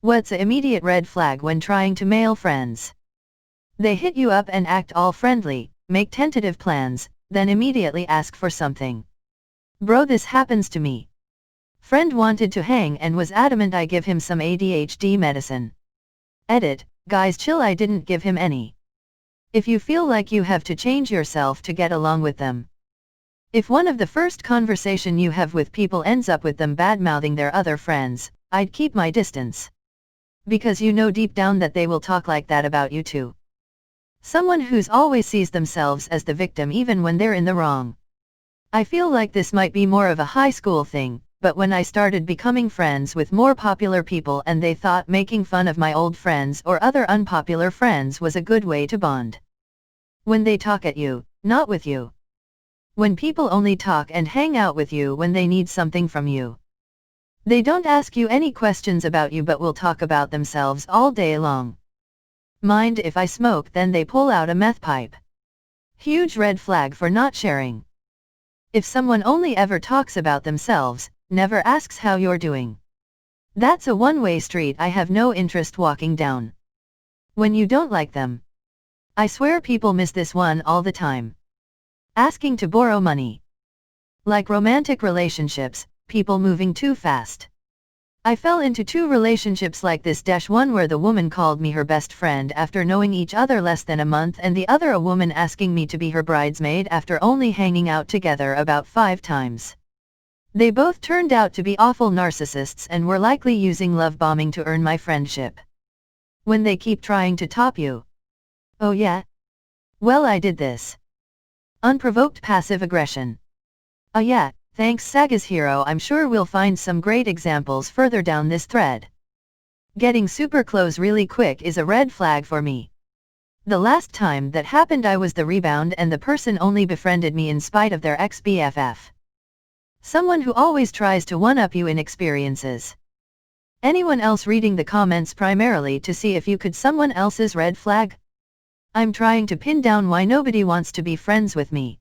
What's a immediate red flag when trying to mail friends? They hit you up and act all friendly, make tentative plans, then immediately ask for something. Bro, this happens to me. Friend wanted to hang and was adamant I give him some ADHD medicine. Edit, guys chill, I didn't give him any. If you feel like you have to change yourself to get along with them. If one of the first conversation you have with people ends up with them bad-mouthing their other friends, I'd keep my distance. Because you know deep down that they will talk like that about you too. Someone who's always sees themselves as the victim even when they're in the wrong. I feel like this might be more of a high school thing, but when I started becoming friends with more popular people and they thought making fun of my old friends or other unpopular friends was a good way to bond. When they talk at you, not with you. When people only talk and hang out with you when they need something from you. They don't ask you any questions about you but will talk about themselves all day long. Mind if I smoke, then they pull out a meth pipe. Huge red flag for not sharing. If someone only ever talks about themselves, never asks how you're doing. That's a one-way street I have no interest walking down. When you don't like them. I swear people miss this one all the time. Asking to borrow money. Like romantic relationships, people moving too fast. I fell into 2 relationships like this. One where the woman called me her best friend after knowing each other less than a month, and the other a woman asking me to be her bridesmaid after only hanging out together about 5 times. They both turned out to be awful narcissists and were likely using love bombing to earn my friendship. When they keep trying to top you. Oh yeah? Well, I did this. Unprovoked passive aggression. Oh yeah, thanks Saga's hero. I'm sure we'll find some great examples further down this thread. Getting super close really quick is a red flag for me. The last time that happened I was the rebound and the person only befriended me in spite of their ex-BFF. Someone who always tries to one-up you in experiences. Anyone else reading the comments primarily to see if you could someone else's red flag? I'm trying to pin down why nobody wants to be friends with me.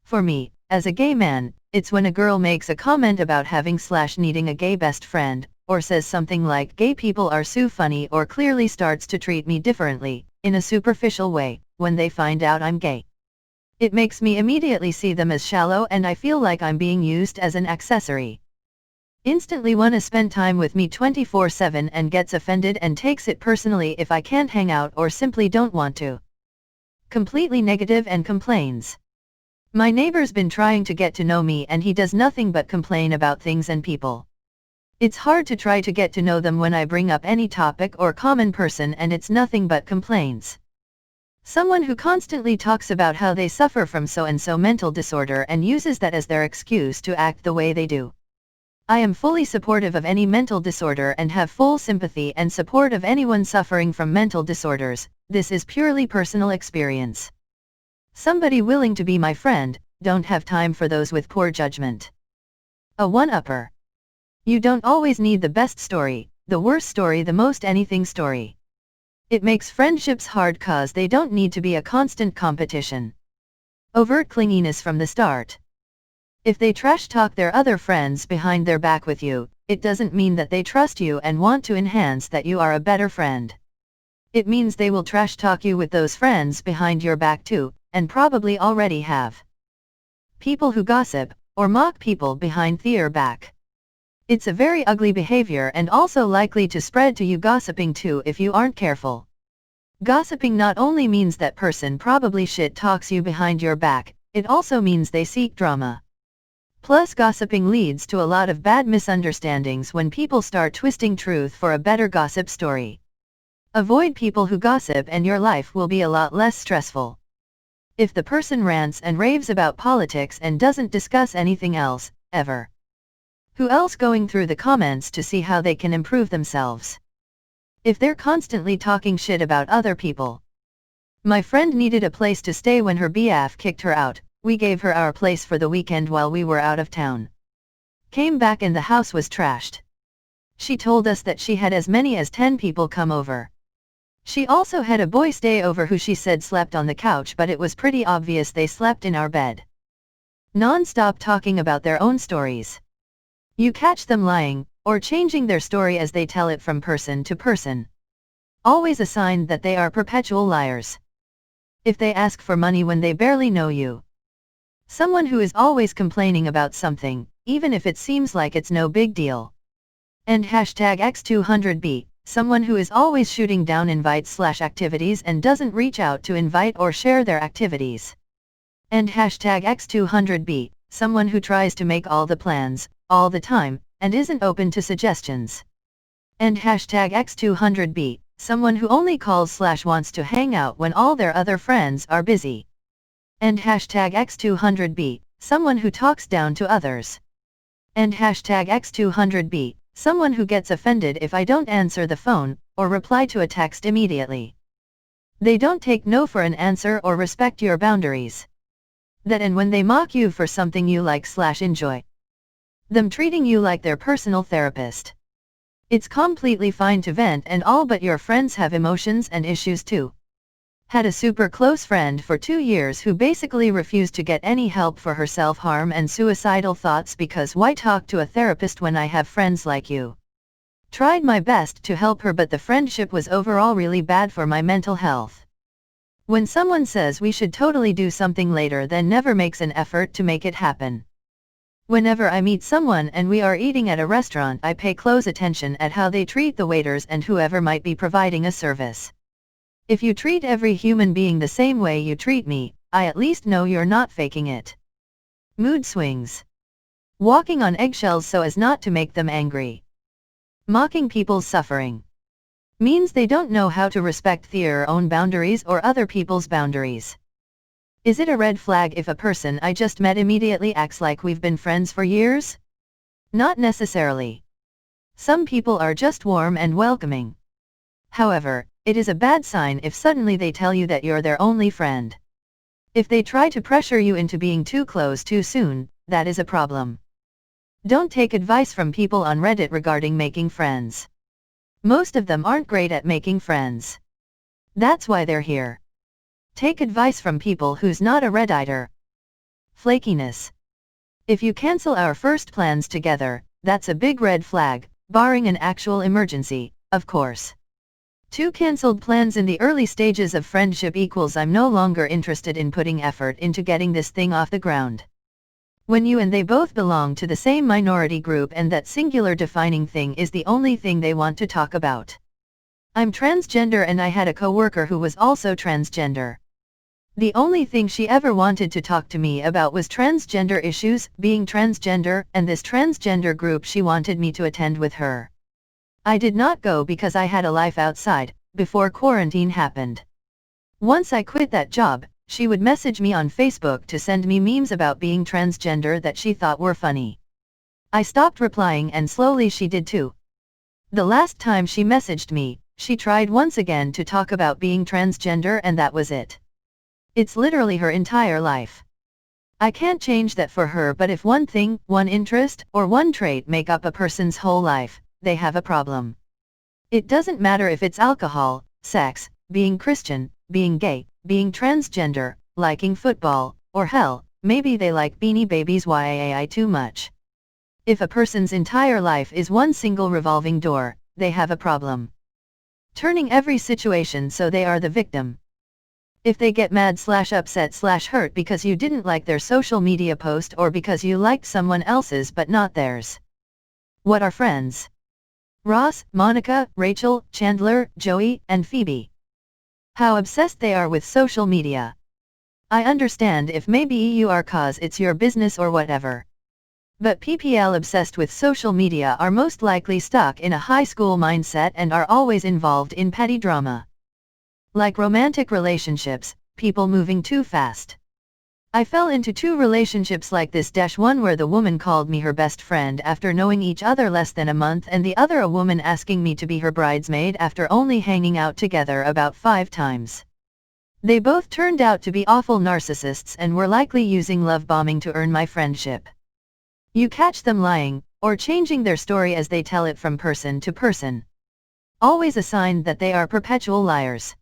For me, as a gay man, it's when a girl makes a comment about having/needing a gay best friend, or says something like gay people are so funny, or clearly starts to treat me differently, in a superficial way, when they find out I'm gay. It makes me immediately see them as shallow and I feel like I'm being used as an accessory. Instantly wanna spend time with me 24/7 and gets offended and takes it personally if I can't hang out or simply don't want to. Completely negative and complains. My neighbor's been trying to get to know me and he does nothing but complain about things and people. It's hard to try to get to know them when I bring up any topic or common person and it's nothing but complaints. Someone who constantly talks about how they suffer from so-and-so mental disorder and uses that as their excuse to act the way they do. I am fully supportive of any mental disorder and have full sympathy and support of anyone suffering from mental disorders. This is purely personal experience. Somebody willing to be my friend, don't have time for those with poor judgment. A one-upper. You don't always need the best story, the worst story, the most anything story. It makes friendships hard cause they don't need to be a constant competition. Overt clinginess from the start. If they trash talk their other friends behind their back with you, it doesn't mean that they trust you and want to enhance that you are a better friend. It means they will trash talk you with those friends behind your back too, and probably already have. People who gossip, or mock people behind their back. It's a very ugly behavior and also likely to spread to you gossiping too if you aren't careful. Gossiping not only means that person probably shit talks you behind your back, it also means they seek drama. Plus gossiping leads to a lot of bad misunderstandings when people start twisting truth for a better gossip story. Avoid people who gossip and your life will be a lot less stressful. If the person rants and raves about politics and doesn't discuss anything else, ever. Who else going through the comments to see how they can improve themselves? If they're constantly talking shit about other people. My friend needed a place to stay when her BF kicked her out. We gave her our place for the weekend while we were out of town. Came back and the house was trashed. She told us that she had as many as 10 people come over. She also had a boy stay over who she said slept on the couch, but it was pretty obvious they slept in our bed. Non-stop talking about their own stories. You catch them lying, or changing their story as they tell it from person to person. Always a sign that they are perpetual liars. If they ask for money when they barely know you. Someone who is always complaining about something, even if it seems like it's no big deal. And #X200B, someone who is always shooting down invites/activities and doesn't reach out to invite or share their activities. And #X200B, someone who tries to make all the plans, all the time, and isn't open to suggestions. And #X200B, someone who only calls/wants to hang out when all their other friends are busy. And #X200B, someone who talks down to others. And #X200B, someone who gets offended if I don't answer the phone, or reply to a text immediately. They don't take no for an answer or respect your boundaries. That and when they mock you for something you like/enjoy. Them treating you like their personal therapist. It's completely fine to vent and all, but your friends have emotions and issues too. Had a super close friend for 2 years who basically refused to get any help for her self-harm and suicidal thoughts because why talk to a therapist when I have friends like you? Tried my best to help her, but the friendship was overall really bad for my mental health. When someone says we should totally do something later, then never makes an effort to make it happen. Whenever I meet someone and we are eating at a restaurant, I pay close attention at how they treat the waiters and whoever might be providing a service. If you treat every human being the same way you treat me, I at least know you're not faking it. Mood swings. Walking on eggshells so as not to make them angry. Mocking people's suffering. Means they don't know how to respect their own boundaries or other people's boundaries. Is it a red flag if a person I just met immediately acts like we've been friends for years? Not necessarily. Some people are just warm and welcoming. However, it is a bad sign if suddenly they tell you that you're their only friend. If they try to pressure you into being too close too soon, that is a problem. Don't take advice from people on Reddit regarding making friends. Most of them aren't great at making friends. That's why they're here. Take advice from people who's not a Redditer. Flakiness. If you cancel our first plans together, that's a big red flag, barring an actual emergency, of course. 2 cancelled plans in the early stages of friendship equals I'm no longer interested in putting effort into getting this thing off the ground. When you and they both belong to the same minority group and that singular defining thing is the only thing they want to talk about. I'm transgender and I had a coworker who was also transgender. The only thing she ever wanted to talk to me about was transgender issues, being transgender, and this transgender group she wanted me to attend with her. I did not go because I had a life outside, before quarantine happened. Once I quit that job, she would message me on Facebook to send me memes about being transgender that she thought were funny. I stopped replying and slowly she did too. The last time she messaged me, she tried once again to talk about being transgender and that was it. It's literally her entire life. I can't change that for her, but if one thing, one interest, or one trait make up a person's whole life, they have a problem. It doesn't matter if it's alcohol, sex, being Christian, being gay, being transgender, liking football, or hell, maybe they like Beanie Babies YAI too much. If a person's entire life is one single revolving door, they have a problem. Turning every situation so they are the victim. If they get mad/upset/hurt because you didn't like their social media post or because you liked someone else's but not theirs. What are friends? Ross, Monica, Rachel, Chandler, Joey, and Phoebe. How obsessed they are with social media. I understand if maybe you are cause it's your business or whatever. But PPL obsessed with social media are most likely stuck in a high school mindset and are always involved in petty drama. Like romantic relationships, people moving too fast. I fell into 2 relationships like this. One where the woman called me her best friend after knowing each other less than a month, and the other a woman asking me to be her bridesmaid after only hanging out together about 5 times. They both turned out to be awful narcissists and were likely using love bombing to earn my friendship. You catch them lying, or changing their story as they tell it from person to person. Always a sign that they are perpetual liars.